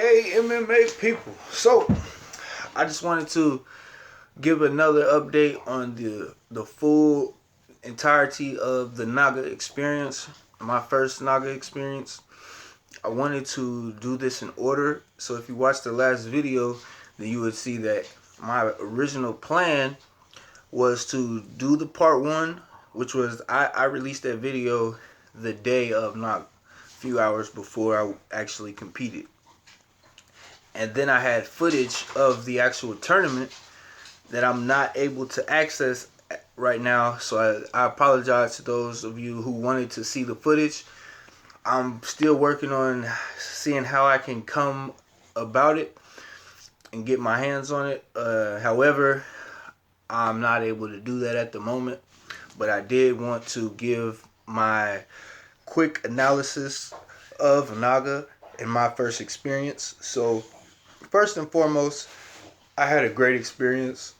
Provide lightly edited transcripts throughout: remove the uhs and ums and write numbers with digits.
Hey MMA people. So I just wanted to give another update on the full entirety of the NAGA experience. My first NAGA experience. I wanted to do this in order. So if you watched the last video, then you would see that my original plan was to do the part one, which was I released that video the day of NAGA, a few hours before I actually competed. And then I had footage of the actual tournament that I'm not able to access right now. So I apologize to those of you who wanted to see the footage. I'm still working on seeing how I can come about it and get my hands on it. However, I'm not able to do that at the moment. But I did want to give my quick analysis of NAGA and my first experience. So first and foremost, I had a great experience.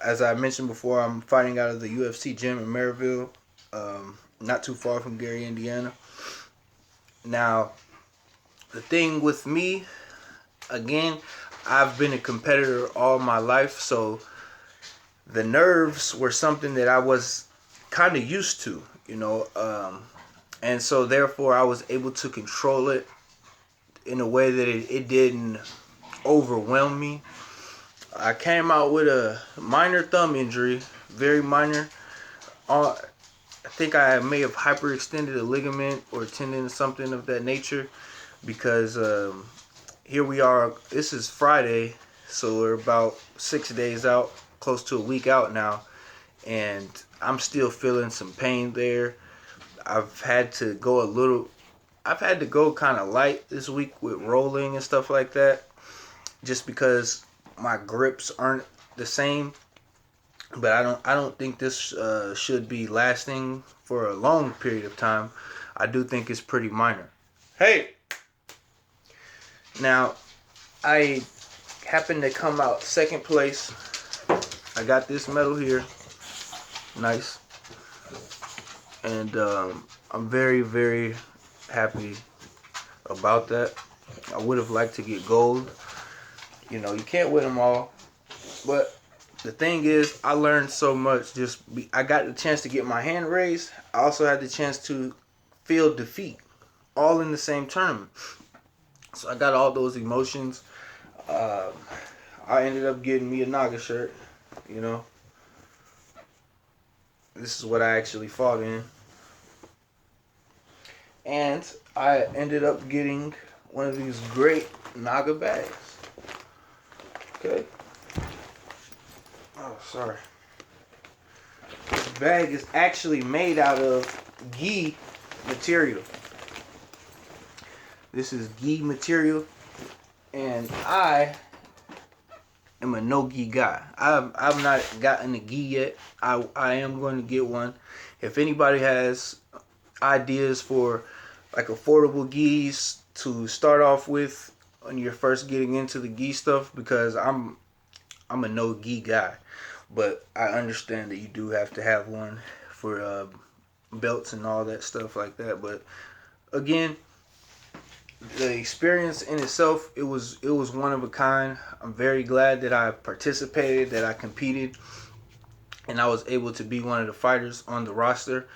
As I mentioned before, I'm fighting out of the UFC gym in Maryville, not too far from Gary, Indiana. Now, the thing with me, again, I've been a competitor all my life, so the nerves were something that I was kind of used to, and so therefore I was able to control it in a way that it didn't overwhelm me. I came out with a minor thumb injury, very minor. I think I may have hyperextended a ligament or a tendon or something of that nature, because here we are. This is Friday, so we're about 6 days out, close to a week out now, and I'm still feeling some pain there. I've had to go kind of light this week with rolling and stuff like that, just because my grips aren't the same. But I don't think this should be lasting for a long period of time. I do think it's pretty minor. Hey! Now, I happened to come out second place. I got this medal here. Nice. And I'm very, very happy about that. I would have liked to get gold. You can't win them all. But the thing is, I learned so much. I got the chance to get my hand raised. I also had the chance to feel defeat, all in the same tournament. So I got all those emotions. I ended up getting me a NAGA shirt. This is what I actually fought in. And I ended up getting one of these great NAGA bags. Okay. Oh, sorry. This bag is actually made out of gi material. This is gi material, and I am a no gi guy. I've not gotten a gi yet. I am going to get one. If anybody has ideas for like affordable gis to start off with when you're first getting into the gi stuff, because I'm a no gi guy, but I understand that you do have to have one for belts and all that stuff like that. But again, the experience in itself, it was one of a kind. I'm very glad that I participated, that I competed, and I was able to be one of the fighters on the roster.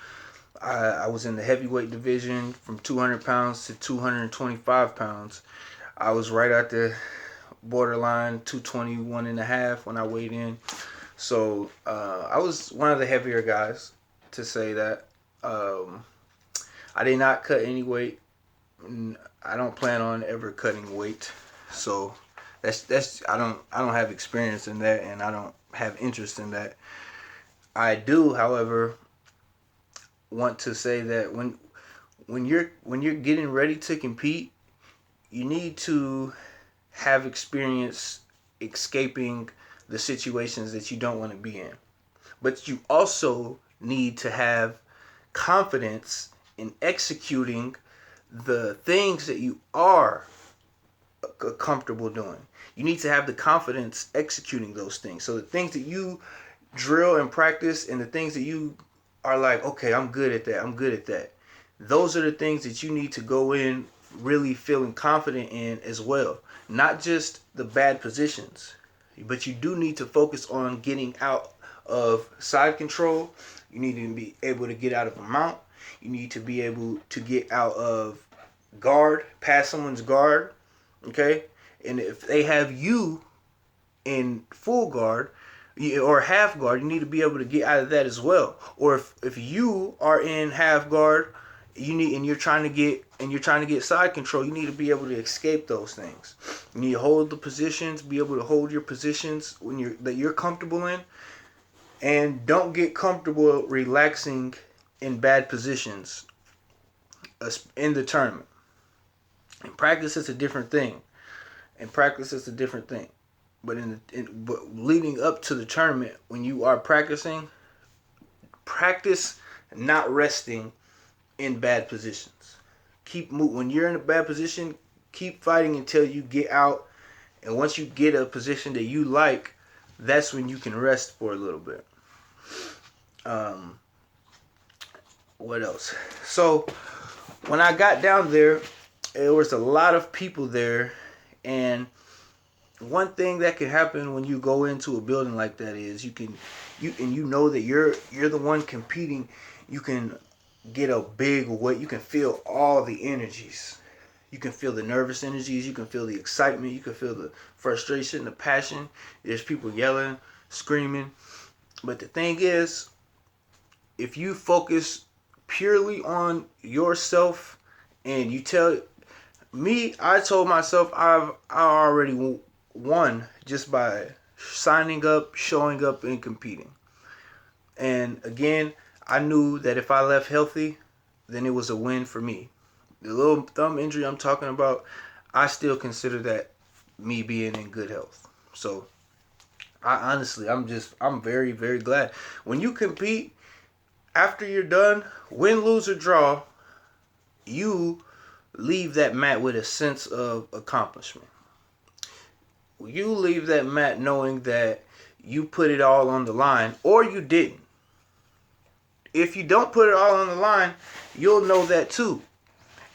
I was in the heavyweight division from 200 pounds to 225 pounds. I was right at the borderline 221 and a half when I weighed in. So I was one of the heavier guys, to say that. I did not cut any weight. I don't plan on ever cutting weight. So that's I don't have experience in that, and I don't have interest in that. I do, however, want to say that when you're getting ready to compete, you need to have experience escaping the situations that you don't want to be in. But you also need to have confidence in executing the things that you are comfortable doing. You need to have the confidence executing those things. So the things that you drill and practice, and the things that you are like, okay, I'm good at that, those are the things that you need to go in really feeling confident in as well. Not just the bad positions, but you do need to focus on getting out of side control. You need to be able to get out of a mount. You need to be able to get out of guard, past someone's guard. Okay? And if they have you in full guard or half guard, you need to be able to get out of that as well. Or if you are in half guard, you're trying to get side control, you need to be able to escape those things. You need to hold the positions, be able to hold your positions that you're comfortable in, and don't get comfortable relaxing in bad positions in the tournament. In practice, it's a different thing. But but leading up to the tournament, when you are practicing, practice not resting in bad positions. Keep moving. When you're in a bad position, keep fighting until you get out. And once you get a position that you like, that's when you can rest for a little bit. What else? So when I got down there, there was a lot of people there, and one thing that can happen when you go into a building like that is you know that you're the one competing. You can get a big weight. You can feel all the energies. You can feel the nervous energies. You can feel the excitement. You can feel the frustration, the passion. There's people yelling, screaming. But the thing is, if you focus purely on yourself and you tell me, I told myself I already won just by signing up, showing up, and competing. And again, I knew that if I left healthy, then it was a win for me. The little thumb injury I'm talking about, I still consider that me being in good health. So I'm very, very glad. When you compete, after you're done, win, lose, or draw, you leave that mat with a sense of accomplishment. You leave that mat knowing that you put it all on the line, or you didn't. If you don't put it all on the line, you'll know that too.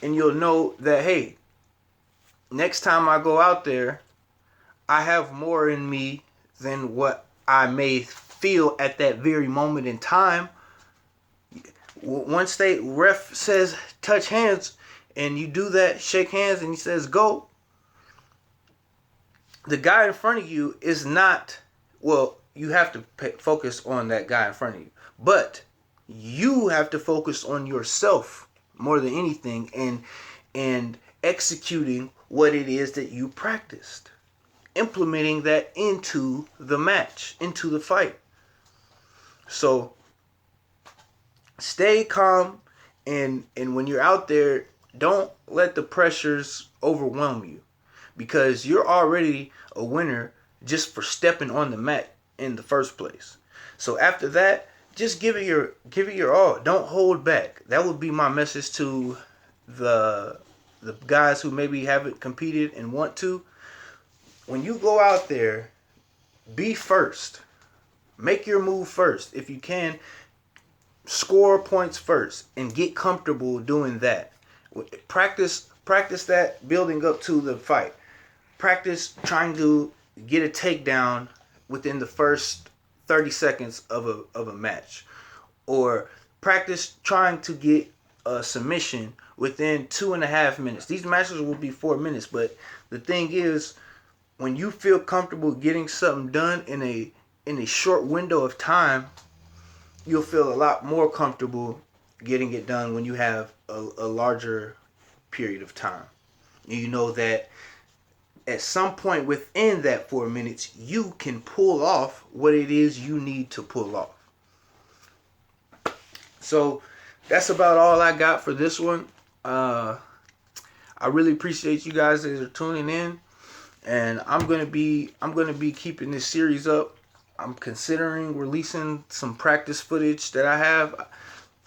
And you'll know that, hey, next time I go out there, I have more in me than what I may feel at that very moment in time. Once the ref says touch hands and you do that, shake hands, and he says go, the guy in front of you is not, well, you have to focus on that guy in front of you. But you have to focus on yourself more than anything and executing what it is that you practiced. Implementing that into the match, into the fight. So stay calm, and when you're out there, don't let the pressures overwhelm you, because you're already a winner just for stepping on the mat in the first place. So after that, just give it your all. Don't hold back. That would be my message to the guys who maybe haven't competed and want to. When you go out there, be first. Make your move first. If you can, score points first and get comfortable doing that. Practice that building up to the fight. Practice trying to get a takedown within the first 30 seconds of a match. Or practice trying to get a submission within 2.5 minutes. These matches will be 4 minutes, but the thing is, when you feel comfortable getting something done in a short window of time, you'll feel a lot more comfortable getting it done when you have a larger period of time. You know that at some point within that 4 minutes, you can pull off what it is you need to pull off. So that's about all I got for this one. I really appreciate you guys that are tuning in, and I'm gonna be keeping this series up. I'm considering releasing some practice footage that I have.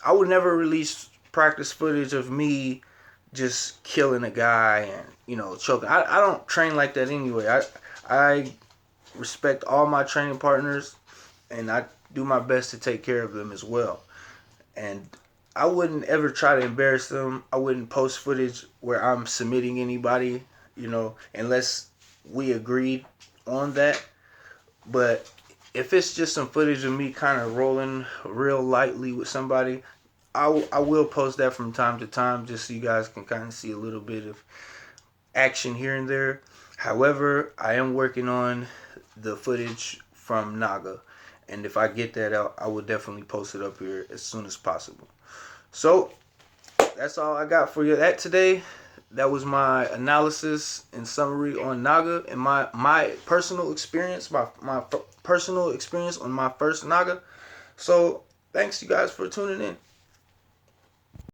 I would never release practice footage of me just killing a guy and choking. I don't train like that anyway. I respect all my training partners, and I do my best to take care of them as well. And I wouldn't ever try to embarrass them. I wouldn't post footage where I'm submitting anybody, unless we agreed on that. But if it's just some footage of me kind of rolling real lightly with somebody, I will post that from time to time just so you guys can kind of see a little bit of action here and there. However, I am working on the footage from NAGA. And if I get that out, I will definitely post it up here as soon as possible. So, that's all I got for you that today. That was my analysis and summary on NAGA and my personal experience, my personal experience on my first NAGA. So, thanks you guys for tuning in.